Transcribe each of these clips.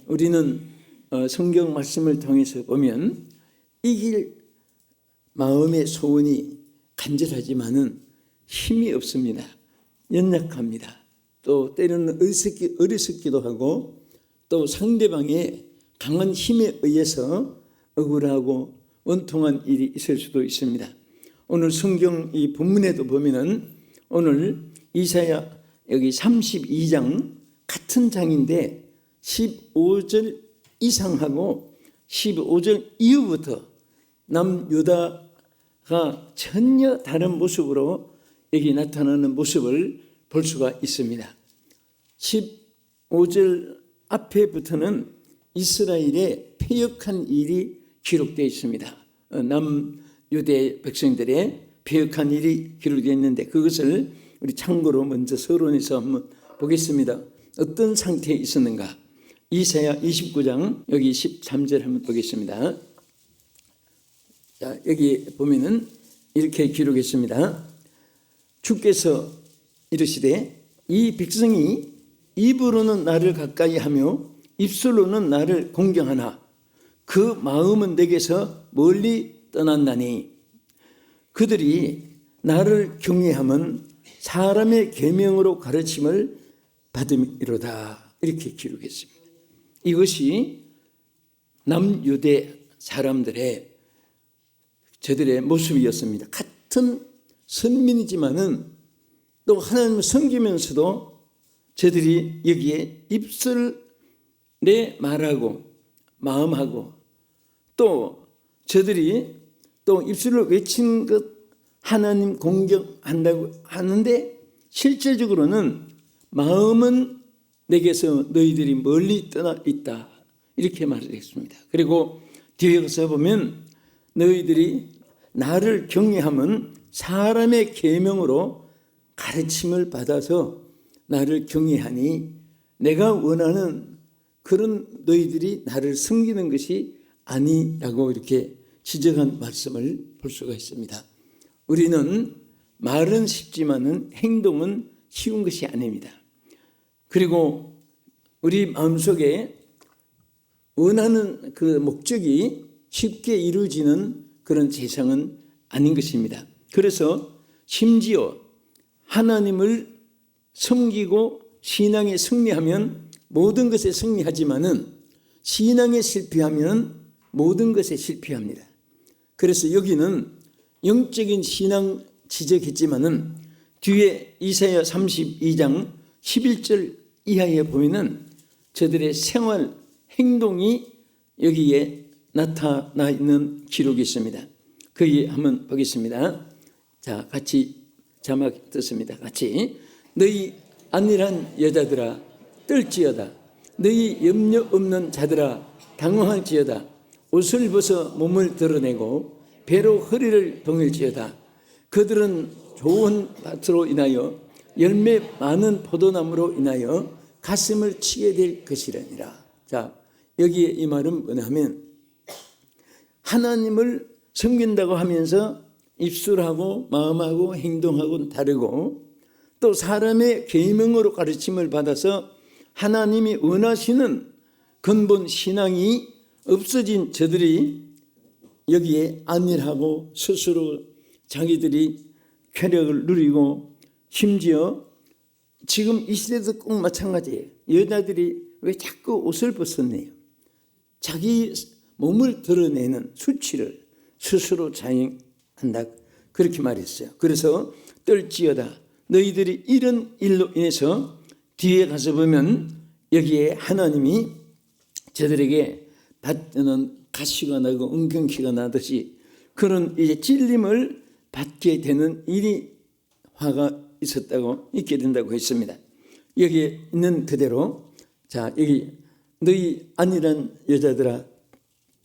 우리는 성경 말씀을 통해서 보면 이길 마음의 소원이 간절하지만은 힘이 없습니다. 연약합니다. 또 때로는 어리석기도 하고 또 상대방의 강한 힘에 의해서 억울하고 원통한 일이 있을 수도 있습니다. 오늘 성경 이 본문에도 보면은 오늘 이사야 여기 32장 같은 장인데 15절 이상하고 15절 이후부터 남유다가 전혀 다른 모습으로 여기 나타나는 모습을 볼 수가 있습니다. 15절 앞에부터는 이스라엘의 패역한 일이 기록되어 있습니다. 남유대 백성들의 패역한 일이 기록되어 있는데 그것을 우리 참고로 먼저 서론에서 한번 보겠습니다. 어떤 상태에 있었는가? 이사야 29장 여기 13절 한번 보겠습니다. 자, 여기 보면은 이렇게 기록했습니다. 주께서 이르시되 이 백성이 입으로는 나를 가까이 하며 입술로는 나를 공경하나 그 마음은 내게서 멀리 떠났나니 그들이 나를 경외함은 사람의 계명으로 가르침을 받음이로다. 이렇게 기록했습니다. 이것이 남유대 사람들의 저들의 모습이었습니다. 같은 선민이지만은 또 하나님을 섬기면서도 저들이 여기에 입술에 말하고 마음하고 또 저들이 또 입술로 외친 것 하나님 공경한다고 하는데 실질적으로는 마음은 내게서 너희들이 멀리 떠나 있다. 이렇게 말을 했습니다. 그리고 뒤에 가서 보면 너희들이 나를 경외함은 사람의 계명으로 가르침을 받아서 나를 경외하니 내가 원하는 그런 너희들이 나를 섬기는 것이 아니라고 이렇게 지적한 말씀을 볼 수가 있습니다. 우리는 말은 쉽지만은 행동은 쉬운 것이 아닙니다. 그리고 우리 마음속에 원하는 그 목적이 쉽게 이루어지는 그런 세상은 아닌 것입니다. 그래서 심지어 하나님을 섬기고 신앙에 승리하면 모든 것에 승리하지만은 신앙에 실패하면 모든 것에 실패합니다. 그래서 여기는 영적인 신앙 지적했지만은 뒤에 이사야 32장 11절 이하에 보면은 저들의 생활 행동이 여기에 나타나 있는 기록이 있습니다. 거기 한번 보겠습니다. 자, 같이 자막 듣습니다. 같이 너희 안일한 여자들아 떨지어다. 너희 염려 없는 자들아 당황할지어다. 옷을 벗어 몸을 드러내고 배로 허리를 동일지어다. 그들은 좋은 밭으로 인하여 열매 많은 포도나무로 인하여 가슴을 치게 될 것이라니라. 자, 여기에 이 말은 뭐냐면 하나님을 섬긴다고 하면서 입술하고 마음하고 행동하고는 다르고 또 사람의 계명으로 가르침을 받아서 하나님이 원하시는 근본 신앙이 없어진 저들이 여기에 안일하고 스스로 자기들이 쾌락을 누리고 심지어 지금 이 시대도 꼭 마찬가지예요. 여자들이 왜 자꾸 옷을 벗었네요. 자기 몸을 드러내는 수치를 스스로 자행한다. 그렇게 말했어요. 그래서 떨지어다. 너희들이 이런 일로 인해서 뒤에 가서 보면 여기에 하나님이 저들에게 받는 가시가 나고 은경키가 나듯이 그런 이제 찔림을 받게 되는 일이 화가 있게 된다고 했습니다. 여기 있는 그대로 자 여기 너희 안일한 여자들아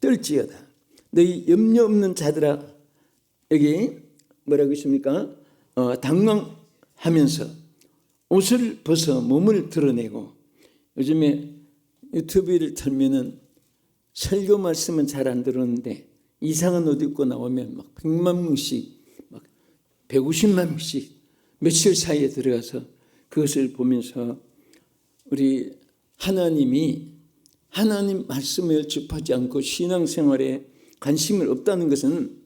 떨지어다. 너희 염려 없는 자들아 여기 뭐라고 있습니까? 당황하면서 옷을 벗어 몸을 드러내고 요즘에 유튜브를 틀면은 설교 말씀은 잘 안 들었는데 이상한 옷 입고 나오면 막 100만 명씩 막 150만 명씩 며칠 사이에 들어가서 그것을 보면서 우리 하나님이 하나님 말씀을 접하지 않고 신앙생활에 관심을 없다는 것은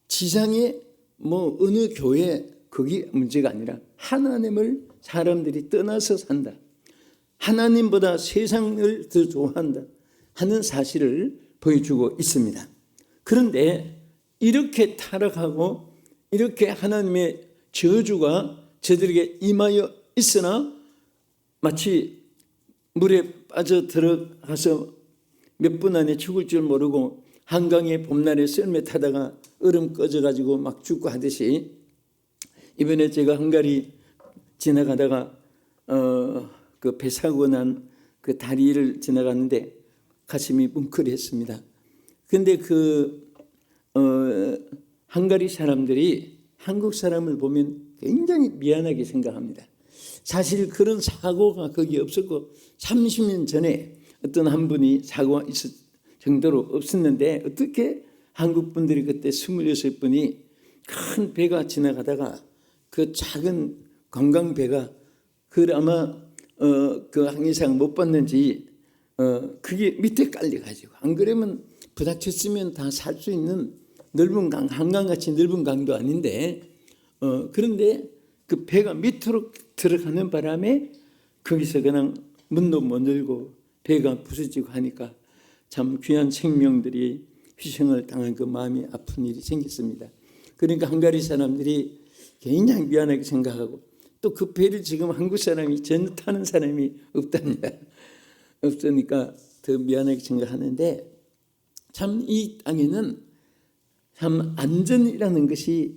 지상의 어느 교회 그게 문제가 아니라 하나님을 사람들이 떠나서 산다. 하나님보다 세상을 더 좋아한다 하는 사실을 보여주고 있습니다. 그런데 이렇게 타락하고 이렇게 하나님의 저주가 저들에게 임하여 있으나 마치 물에 빠져 들어가서 몇 분 안에 죽을 줄 모르고 한강의 봄날에 썰매 타다가 얼음 꺼져가지고 막 죽고 하듯이 이번에 제가 헝가리 지나가다가 그 배 사고 난 그 다리를 지나갔는데 가슴이 뭉클했습니다. 그런데 헝가리 사람들이 한국 사람을 보면 굉장히 미안하게 생각합니다. 사실 그런 사고가 거기 없었고 30년 전에 어떤 한 분이 사고가 있을 정도로 없었는데 어떻게 한국 분들이 그때 26분이 큰 배가 지나가다가 그 작은 관광배가 그걸 아마 그 항해상 못 봤는지 그게 밑에 깔려가지고 안 그러면 부닥쳤으면 다 살 수 있는 넓은 강, 한강같이 넓은 강도 아닌데 그런데 그 배가 밑으로 들어가는 바람에 거기서 그냥 문도 못 열고 배가 부서지고 하니까 참 귀한 생명들이 희생을 당한 그 마음이 아픈 일이 생겼습니다. 그러니까 헝가리 사람들이 굉장히 미안하게 생각하고 또 그 배를 지금 한국 사람이 전혀 타는 사람이 없답니다. 없으니까 더 미안하게 생각하는데 참 이 땅에는 참 안전이라는 것이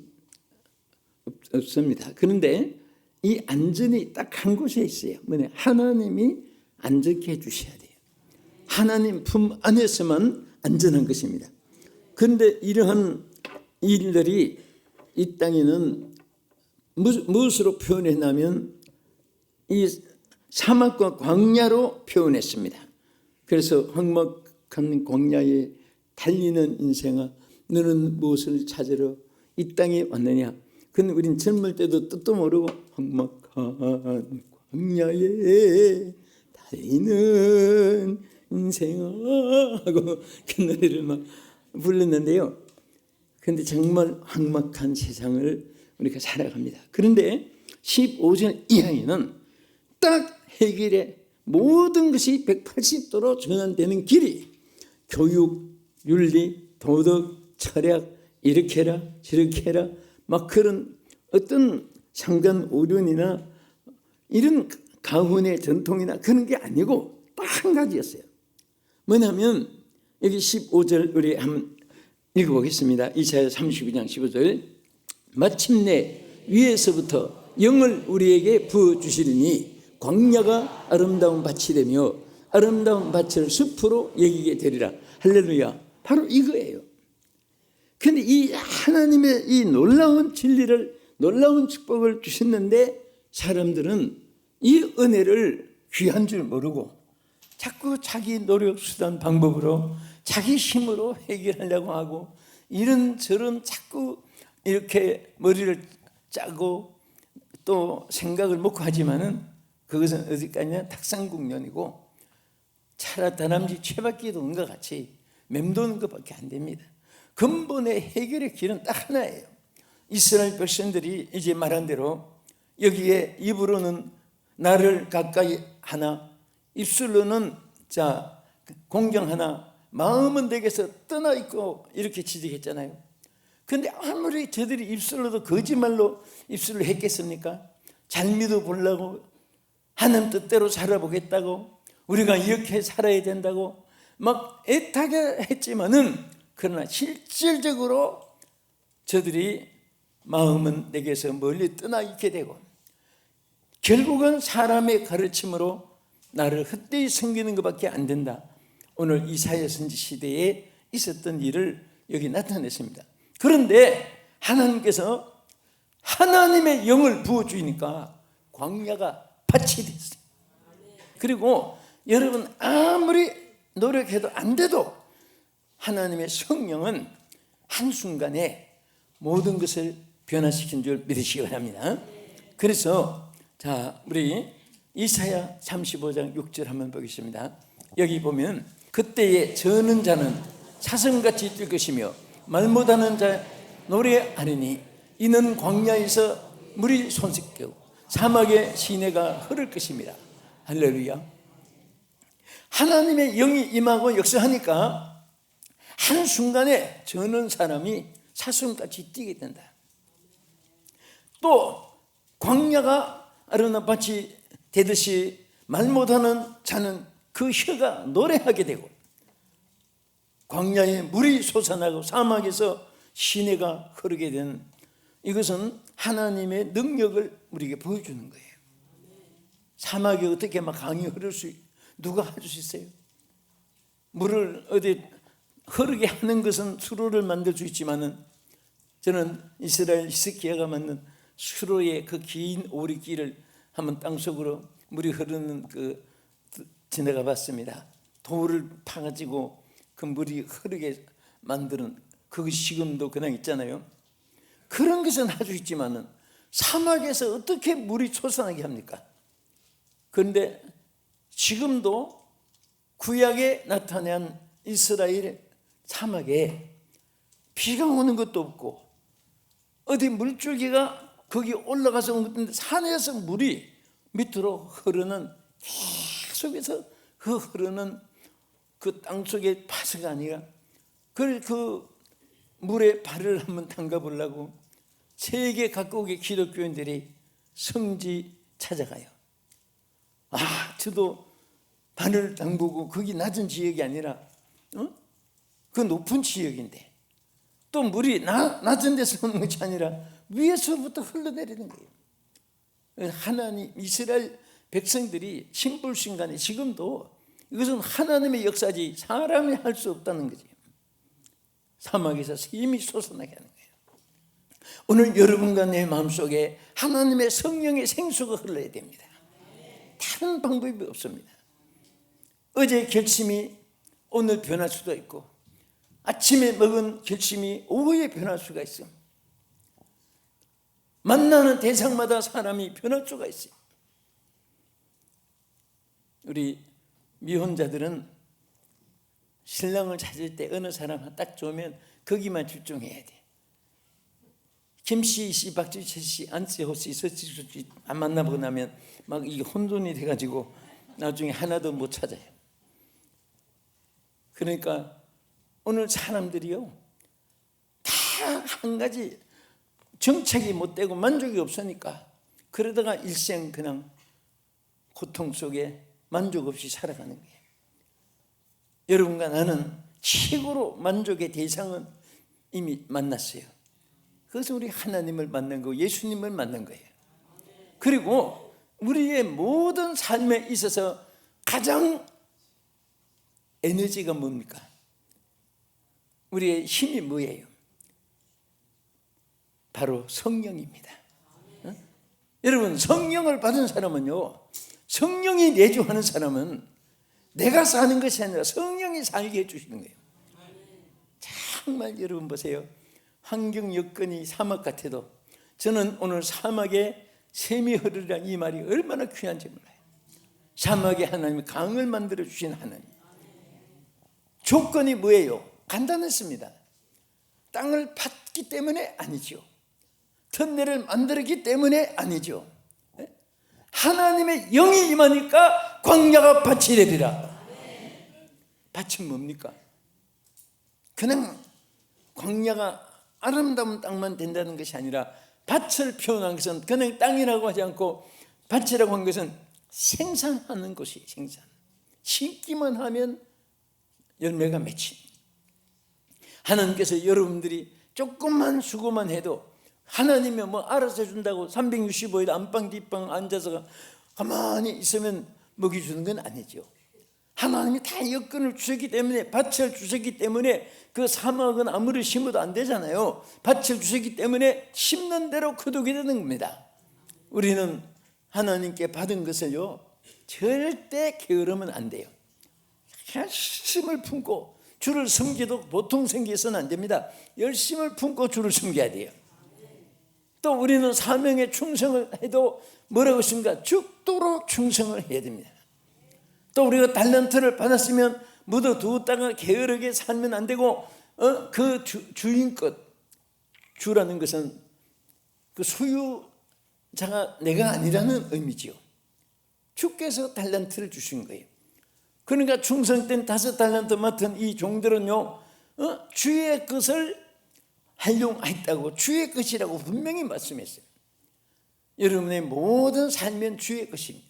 없습니다. 그런데 이 안전이 딱 한 곳에 있어요. 뭐냐? 하나님이 안전케 해주셔야 돼요. 하나님 품 안에서만 안전한 것입니다. 그런데 이러한 일들이 이 땅에는 무엇으로 표현했냐면 이 사막과 광야로 표현했습니다. 그래서 험악한 광야에 달리는 인생아 너는 무엇을 찾으러 이 땅에 왔느냐. 근데 우린 젊을 때도 뜻도 모르고 험악한 광야에 달리는 인생아 하고 그 노래를 막 불렀는데요. 그런데 정말 험악한 세상을 우리가 살아갑니다. 그런데 15절 이하에는 딱 해결의 모든 것이 180도로 전환되는 길이 교육, 윤리, 도덕, 철학 이렇게 해라 저렇게 해라 막 그런 어떤 상관오륜이나 이런 가훈의 전통이나 그런 게 아니고 딱 한 가지였어요. 뭐냐면 여기 15절 우리 한번 읽어보겠습니다. 이사야 32장 15절 마침내 위에서부터 영을 우리에게 부어주시리니 광야가 아름다운 밭이 되며 아름다운 밭을 숲으로 여기게 되리라. 할렐루야. 바로 이거예요. 그런데 이 하나님의 이 놀라운 진리를 놀라운 축복을 주셨는데 사람들은 이 은혜를 귀한 줄 모르고 자꾸 자기 노력 수단 방법으로 자기 힘으로 해결하려고 하고 이런저런 자꾸 이렇게 머리를 짜고 또 생각을 먹고 하지만은 그것은 어디까지냐 탁상국면이고 차라 다람쥐 채바퀴 도는 것 같이 맴도는 것밖에 안 됩니다. 근본의 해결의 길은 딱 하나예요. 이스라엘 백성들이 이제 말한 대로 여기에 입으로는 나를 가까이 하나 입술로는 공경하나 마음은 내게서 떠나 있고 이렇게 지적했잖아요. 그런데 아무리 저들이 입술로도 거짓말로 입술을 했겠습니까? 잘 믿어보려고 하나님 뜻대로 살아보겠다고 우리가 이렇게 살아야 된다고 막 애타게 했지만은 그러나 실질적으로 저들이 마음은 내게서 멀리 떠나 있게 되고 결국은 사람의 가르침으로 나를 헛되이 섬기는 것밖에 안 된다. 오늘 이사야 선지 시대에 있었던 일을 여기 나타냈습니다. 그런데 하나님께서 하나님의 영을 부어주니까 광야가 밭이 됐어요. 그리고 여러분 아무리 노력해도 안 돼도 하나님의 성령은 한순간에 모든 것을 변화시킨 줄 믿으시기 바랍니다. 그래서 우리 이사야 35장 6절 한번 보겠습니다. 여기 보면 그때에 저는 자는 사슴같이 뛸 것이며 말 못하는 자 노래하리니 이는 광야에서 물이 손색되고 사막의 시내가 흐를 것입니다. 할렐루야. 하나님의 영이 임하고 역사하니까 한순간에 저는 사람이 사슴같이 뛰게 된다. 또 광야가 아름다운 밭이 되듯이 말 못하는 자는 그 혀가 노래하게 되고 광야에 물이 솟아나고 사막에서 시내가 흐르게 되는, 이것은 하나님의 능력을 우리에게 보여주는 거예요. 사막에 어떻게 막 강이 흐를 수, 누가 할 수 있어요? 물을 어디 흐르게 하는 것은 수로를 만들 수 있지만은, 저는 이스라엘 히스기야가 만든 수로의 그 긴 오리길을 한번 땅속으로 물이 흐르는 지나가 봤습니다. 돌을 파가지고 그 물이 흐르게 만드는, 그것이 지금도 그냥 있잖아요. 그런 것은 할 수 있지만은 사막에서 어떻게 물이 솟아나게 합니까? 그런데 지금도 구약에 나타난 이스라엘 사막에 비가 오는 것도 없고 어디 물줄기가 거기 올라가서 산에서 물이 밑으로 흐르는, 계속해서 그 흐르는 그 땅속의 파스가 아니라 그 물에 발을 한번 담가 보려고 세계 각국의 기독교인들이 성지 찾아가요. 저도 발을 담그고, 거기 낮은 지역이 아니라 그 높은 지역인데 또 물이 낮은 데서 오는 것이 아니라 위에서부터 흘러내리는 거예요. 하나님, 이스라엘 백성들이 신불신간에 지금도 이것은 하나님의 역사지 사람이 할 수 없다는 거죠. 사막에서 힘이 솟아나게 하는 거예요. 오늘 여러분과 내 마음속에 하나님의 성령의 생수가 흘러야 됩니다. 다른 방법이 없습니다. 어제 결심이 오늘 변할 수도 있고, 아침에 먹은 결심이 오후에 변할 수가 있어요. 만나는 대상마다 사람이 변할 수가 있어요. 우리 미혼자들은 신랑을 찾을 때 어느 사람 딱 좋으면 거기만 집중해야 돼. 김씨, 씨, 박주철 씨, 안세호 씨, 서지수 씨 안 만나보고 나면 막 이게 혼돈이 돼가지고 나중에 하나도 못 찾아요. 그러니까 오늘 사람들이요, 다 한 가지 정착이 못 되고 만족이 없으니까 그러다가 일생 그냥 고통 속에 만족 없이 살아가는 거예요. 여러분과 나는 최고로 만족의 대상은 이미 만났어요. 그것은 우리 하나님을 만난 거고 예수님을 만난 거예요. 그리고 우리의 모든 삶에 있어서 가장 에너지가 뭡니까? 우리의 힘이 뭐예요? 바로 성령입니다. 여러분, 성령을 받은 사람은요, 성령이 내주하는 사람은 내가 사는 것이 아니라 성령이 살게 해주시는 거예요. 정말 여러분 보세요. 환경 여건이 사막 같아도 저는 오늘 사막에 샘이 흐르리라 이 말이 얼마나 귀한지 몰라요. 사막에 하나님이 강을 만들어 주신 하나님. 조건이 뭐예요? 간단했습니다. 땅을 팠기 때문에 아니죠. 터널을 만들었기 때문에 아니죠. 하나님의 영이 임하니까 광야가 밭이 되리라. 밭은 뭡니까? 그냥 광야가 아름다운 땅만 된다는 것이 아니라 밭을 표현한 것은 그냥 땅이라고 하지 않고 밭이라고 한 것은 생산하는 곳이 생산. 심기만 하면 열매가 맺힌. 하나님께서 여러분들이 조금만 수고만 해도 하나님이 뭐 알아서 해준다고 365일 안방 뒷방 앉아서 가만히 있으면 먹여주는 건 아니죠. 하나님이 다 여건을 주셨기 때문에, 밭을 주셨기 때문에 그 사막은 아무리 심어도 안 되잖아요. 밭을 주셨기 때문에 심는 대로 거두게 되는 겁니다. 우리는 하나님께 받은 것을요 절대 게으르면 안 돼요. 열심을 품고 주를 섬기도 보통 섬기서는 안 됩니다. 열심을 품고 주를 섬겨야 돼요. 또 우리는 사명에 충성을 해도 뭐라고 했습니까? 죽도록 충성을 해야 됩니다. 또 우리가 달란트를 받았으면 묻어두었다가 게으르게 살면 안 되고 그 주인 것, 주라는 것은 그 소유자가 내가 아니라는 의미지요. 주께서 달란트를 주신 거예요. 그러니까 충성된 5달란트 맡은 이 종들은요, 주의 것을 활용했다고, 주의 것이라고 분명히 말씀했어요. 여러분의 모든 삶은 주의 것입니다.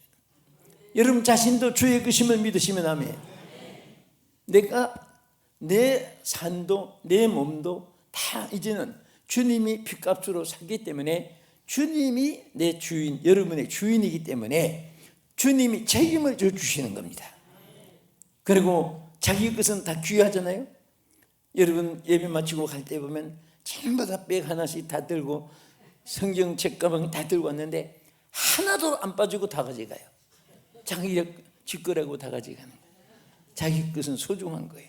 여러분 자신도 주의 것임을 믿으시면 아멘. 내가 내 산도 내 몸도 다 이제는 주님이 핏값으로 샀기 때문에 주님이 내 주인, 여러분의 주인이기 때문에 주님이 책임을 져주시는 겁니다. 그리고 자기 것은 다 귀하잖아요. 여러분 예배 마치고 갈 때 보면 전부 다 백 하나씩 다 들고 성경 책가방 다 들고 왔는데 하나도 안 빠지고 다 가져가요. 자기 집 거라고 다 가져가는 거예요. 자기 것은 소중한 거예요.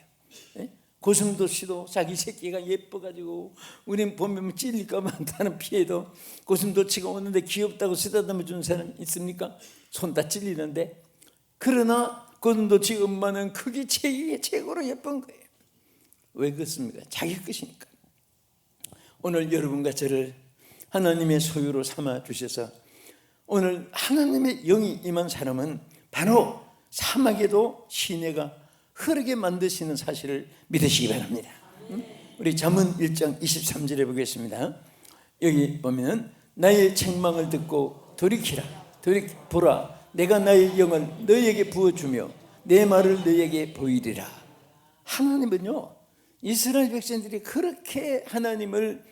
고슴도 씨도 자기 새끼가 예뻐가지고 우린 보면 찔릴까 봐 다는 피해도 고슴도치가 오는데 귀엽다고 쓰다듬어 주는 사람 있습니까? 손 다 찔리는데. 그러나 고슴도치 엄마는 크기 최고로 예쁜 거예요. 왜 그렇습니까? 자기 것이니까. 오늘 여러분과 저를 하나님의 소유로 삼아 주셔서 오늘 하나님의 영이 임한 사람은 바로 사막에도 시내가 흐르게 만드시는 사실을 믿으시기 바랍니다. 우리 잠언 1장 23절에 보겠습니다. 여기 보면 나의 책망을 듣고 돌이키라. 보라, 내가 나의 영을 너에게 부어주며 내 말을 너에게 보이리라. 하나님은요, 이스라엘 백성들이 그렇게 하나님을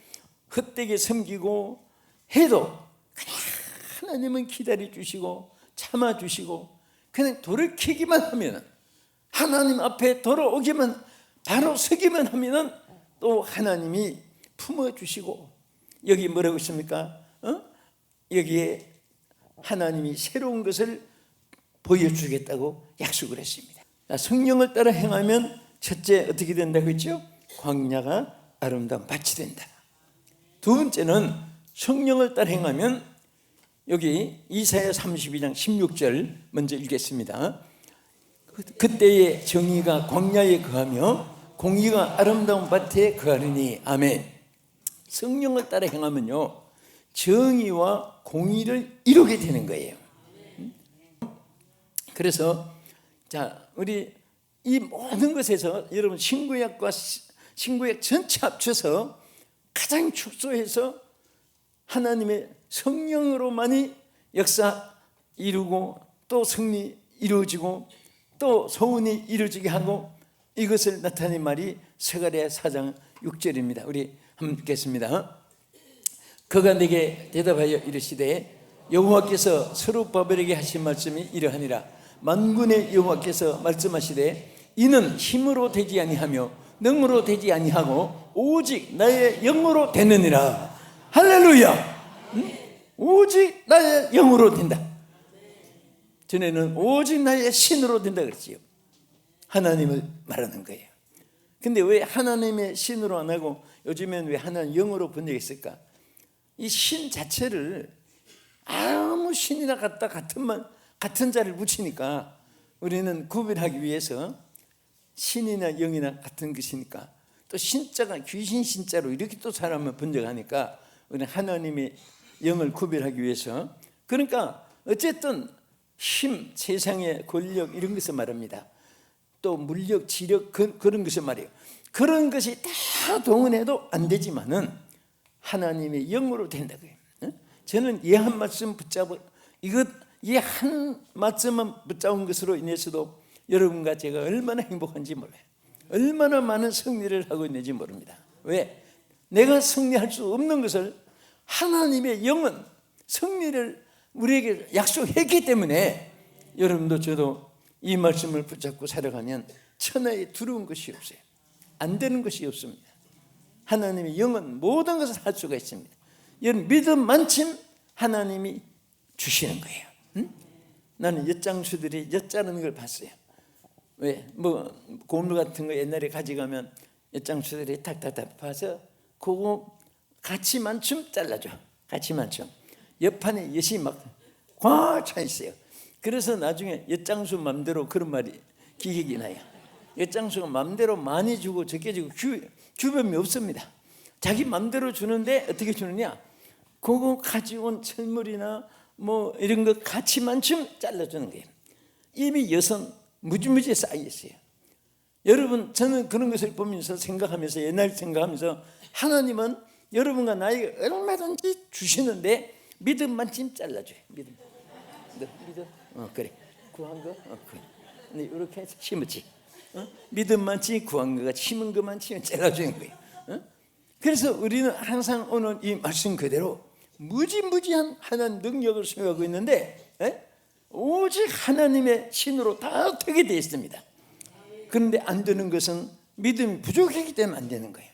헛되게 섬기고 해도 그냥 하나님은 기다려주시고 참아주시고 그냥 돌이키기만 하면, 하나님 앞에 돌아오기만, 바로 서기만 하면 또 하나님이 품어주시고, 여기 뭐라고 있습니까? 여기에 하나님이 새로운 것을 보여주겠다고 약속을 했습니다. 성령을 따라 행하면 첫째 어떻게 된다고 했죠? 광야가 아름다운 밭이 된다. 두 번째는 성령을 따라 행하면, 여기 이사야 32장 16절 먼저 읽겠습니다. 그때의 정의가 광야에 거하며 공의가 아름다운 밭에 거하리니. 아멘. 성령을 따라 행하면요, 정의와 공의를 이루게 되는 거예요. 그래서 자, 우리 이 모든 것에서 여러분 신구약과 신구약 전체 합쳐서 가장 축소해서 하나님의 성령으로만이 역사 이루고 또 승리 이루어지고 또 소원이 이루어지게 하고, 이것을 나타낸 말이 스가랴 4장 6절입니다. 우리 한번 읽겠습니다. 그가 내게 대답하여 이르시되 여호와께서 스룹바벨에게 하신 말씀이 이러하니라. 만군의 여호와께서 말씀하시되 이는 힘으로 되지 아니하며 능으로 되지 아니하고 오직 나의 영으로 되느니라. 할렐루야. 오직 나의 영으로 된다. 전에는 오직 나의 신으로 된다 그랬지요. 하나님을 말하는 거예요. 근데 왜 하나님의 신으로 안 하고 요즘엔 왜 하나님 영으로 번역했을까? 이 신 자체를 아무 신이나 갖다 같은 자를 붙이니까 우리는 구별하기 위해서 신이나 영이나 같은 것이니까, 또 신자가 귀신 신자로 이렇게 또 사람을 번역하니까 우리는 하나님의 영을 구별하기 위해서, 그러니까 어쨌든 힘, 세상의 권력 이런 것을 말합니다. 또 물력, 지력 그런 것을 말해요. 그런 것이 다 동원해도 안 되지만은 하나님의 영으로 된다고요. 저는 이 한 말씀 붙잡고 이 한 말씀만 붙잡은 것으로 인해서도 여러분과 제가 얼마나 행복한지 몰라요. 얼마나 많은 승리를 하고 있는지 모릅니다. 왜? 내가 승리할 수 없는 것을 하나님의 영은 승리를 우리에게 약속했기 때문에 여러분도 저도 이 말씀을 붙잡고 살아가면 천하에 두려운 것이 없어요. 안 되는 것이 없습니다. 하나님의 영은 모든 것을 할 수가 있습니다. 여러분 믿음만큼 하나님이 주시는 거예요. 나는 엿장수들이 엿자르는 걸 봤어요. 왜? 고물 같은 거 옛날에 가져가면 엿장수들이 탁탁탁 봐서 그거 가치만큼 잘라줘. 가치만큼. 옆판에 엿이 막 꽉 차 있어요. 그래서 나중에 엿장수 맘대로 그런 말이 기억이 나요. 엿장수가 맘대로 많이 주고 적게 주고 규범이 없습니다. 자기 맘대로 주는데 어떻게 주느냐? 그거 가지고 온 철물이나 뭐 이런 거 가치만큼 잘라주는 거예요. 이미 여선 무지무지 쌓여 있어요. 여러분, 저는 그런 것을 보면서 생각하면서, 옛날 생각하면서, 하나님은 여러분과 나에게 얼마든지 주시는데 믿음만큼 잘라줘요. 믿음. 그래. 구한 거? 그래. 이렇게 해서 심었지. 믿음만큼 구한 거가 심은 것만큼 잘라주는 거예요. 그래서 우리는 항상 오늘 이 말씀 그대로 무지무지한 하나님 능력을 소유하고 있는데, 오직 하나님의 신으로 다 되게 되어 있습니다. 그런데 안 되는 것은 믿음이 부족하기 때문에 안 되는 거예요.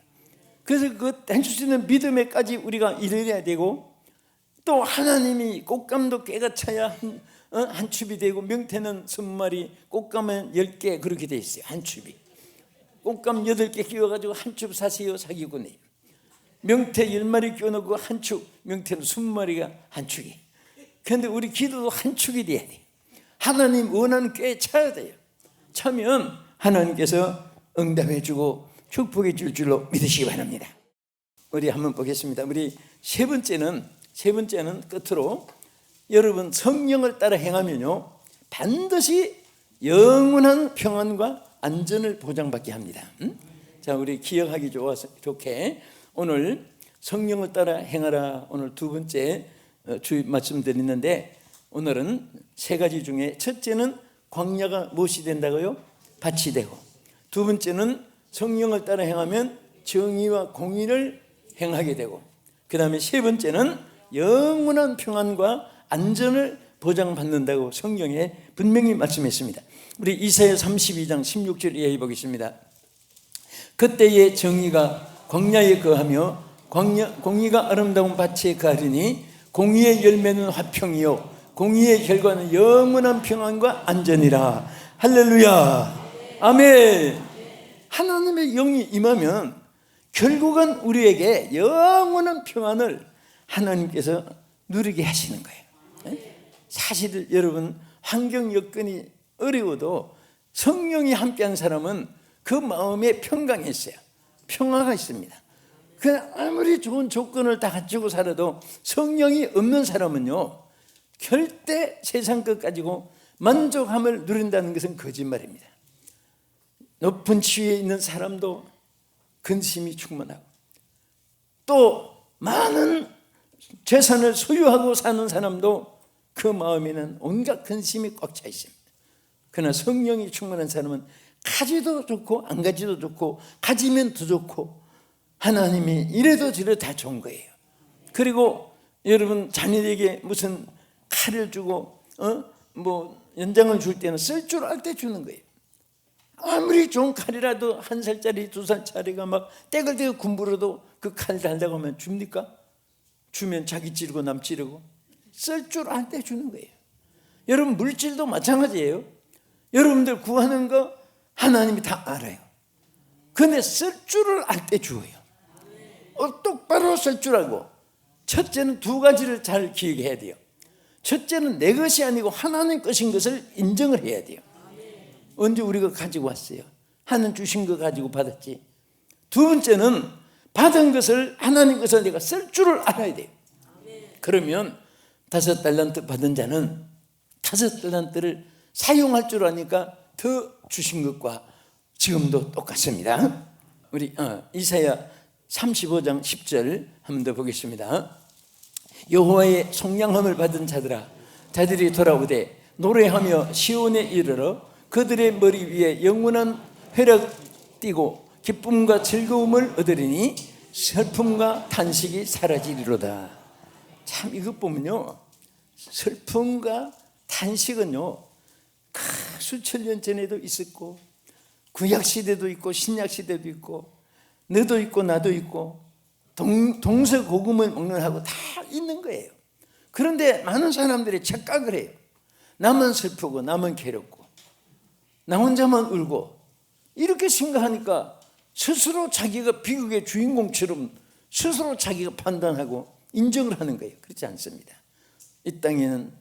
그래서 그 해줄 수 있는 믿음에까지 우리가 이르러야 되고, 또 하나님이 꽃감도 깨가 차야 한 춥이 되고, 명태는 20마리, 꽃감은 10개 그렇게 돼 있어요. 한 춥이. 꽃감 8개 끼워가지고 한 춥 사세요 사기꾼이에요. 명태 10마리 끼워놓고 한 축, 명태는 20마리가 한 축이. 그런데 우리 기도도 한 축이 돼야 돼요. 하나님 원하는 꽤 차야 돼요. 차면 하나님께서 응답해 주고 축복해 줄 줄로 믿으시기 바랍니다. 우리 한번 보겠습니다. 우리 세 번째는 끝으로, 여러분 성령을 따라 행하면요 반드시 영원한 평안과 안전을 보장받게 합니다. 자, 우리 기억하기 좋게 오늘 성령을 따라 행하라, 오늘 두 번째 주의 말씀드리는데, 오늘은 세 가지 중에 첫째는 광야가 무엇이 된다고요? 밭이 되고, 두 번째는 성령을 따라 행하면 정의와 공의를 행하게 되고, 그 다음에 세 번째는 영원한 평안과 안전을 보장받는다고 성경에 분명히 말씀했습니다. 우리 이사야 32장 16절 이하에 보겠습니다. 그때의 정의가 광야에 거하며 공의가 아름다운 밭에 거하리니 공의의 열매는 화평이요 공의의 결과는 영원한 평안과 안전이라. 할렐루야, 아멘. 하나님의 영이 임하면 결국은 우리에게 영원한 평안을 하나님께서 누리게 하시는 거예요. 사실 여러분, 환경 여건이 어려워도 성령이 함께한 사람은 그 마음에 평강이 있어요. 평화가 있습니다. 그 아무리 좋은 조건을 다 갖추고 살아도 성령이 없는 사람은요 절대 세상 것 가지고 만족함을 누린다는 것은 거짓말입니다. 높은 지위에 있는 사람도 근심이 충만하고, 또 많은 재산을 소유하고 사는 사람도 그 마음에는 온갖 근심이 꽉 차 있습니다. 그러나 성령이 충만한 사람은 가지도 좋고 안 가지도 좋고, 가지면 더 좋고, 하나님이 이래도 저래도 다 좋은 거예요. 그리고 여러분, 자녀에게 무슨 칼을 주고 뭐 연장을 줄 때는 쓸 줄 알 때 주는 거예요. 아무리 좋은 칼이라도 1살짜리 2살짜리가 막 떼글떼글 군부러도 그 칼 달라고 하면 줍니까? 주면 자기 찌르고 남 찌르고. 쓸 줄 알 때 주는 거예요. 여러분, 물질도 마찬가지예요. 여러분들 구하는 거 하나님이 다 알아요. 그런데 쓸 줄을 알 때 주어요. 똑바로 쓸 줄 알고. 첫째는 두 가지를 잘 기억해야 돼요. 첫째는 내 것이 아니고 하나님 것인 것을 인정을 해야 돼요. 언제 우리가 가지고 왔어요? 하나님 주신 거 가지고 받았지. 두 번째는 받은 것을 하나님 것을 내가 쓸 줄을 알아야 돼요. 그러면 5달란트 받은 자는 5달란트를 사용할 줄 아니까 더 주신 것과 지금도 똑같습니다. 우리 이사야 35장 10절 한 번 더 보겠습니다. 여호와의 속량함을 받은 자들이 돌아오되 노래하며 시온에 이르러 그들의 머리 위에 영원한 회락 띠고 기쁨과 즐거움을 얻으리니 슬픔과 탄식이 사라지리로다. 참, 이것 보면요, 슬픔과 탄식은요 수천 년 전에도 있었고, 구약시대도 있고 신약시대도 있고, 너도 있고 나도 있고, 동서고금을 먹는 하고 다 있는 거예요. 그런데 많은 사람들이 착각을 해요. 나만 슬프고 나만 괴롭고 나 혼자만 울고, 이렇게 생각하니까 스스로 자기가 비극의 주인공처럼 스스로 자기가 판단하고 인정을 하는 거예요. 그렇지 않습니다. 이 땅에는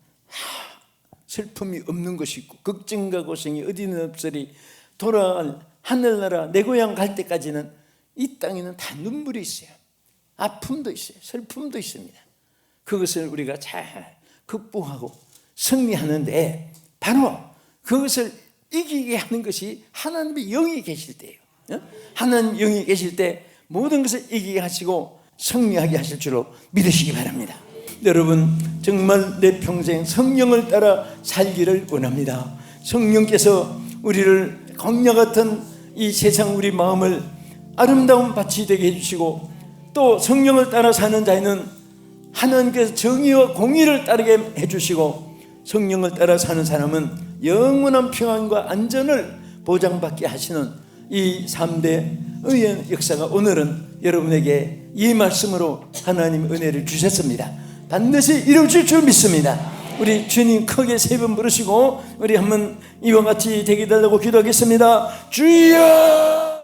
슬픔이 없는 것이 있고 걱정과 고생이 어디는 없으리 돌아갈 하늘나라 내 고향 갈 때까지는 이 땅에는 다 눈물이 있어요. 아픔도 있어요. 슬픔도 있습니다. 그것을 우리가 잘 극복하고 승리하는데 바로 그것을 이기게 하는 것이 하나님의 영이 계실 때예요. 하나님 영이 계실 때 모든 것을 이기게 하시고 승리하게 하실 줄로 믿으시기 바랍니다. 여러분 정말 내 평생 성령을 따라 살기를 원합니다. 성령께서 우리를 광야 같은 이 세상 우리 마음을 아름다운 밭이 되게 해주시고 또 성령을 따라 사는 자에는 하나님께서 정의와 공의를 따르게 해주시고 성령을 따라 사는 사람은 영원한 평안과 안전을 보장받게 하시는 이 3대 의의 역사가 오늘은 여러분에게 이 말씀으로 하나님 은혜를 주셨습니다. 반드시 이루어질 줄 믿습니다. 우리 주님 크게 3번 부르시고 우리 한번 이와 같이 되게 달라고 기도하겠습니다. 주여!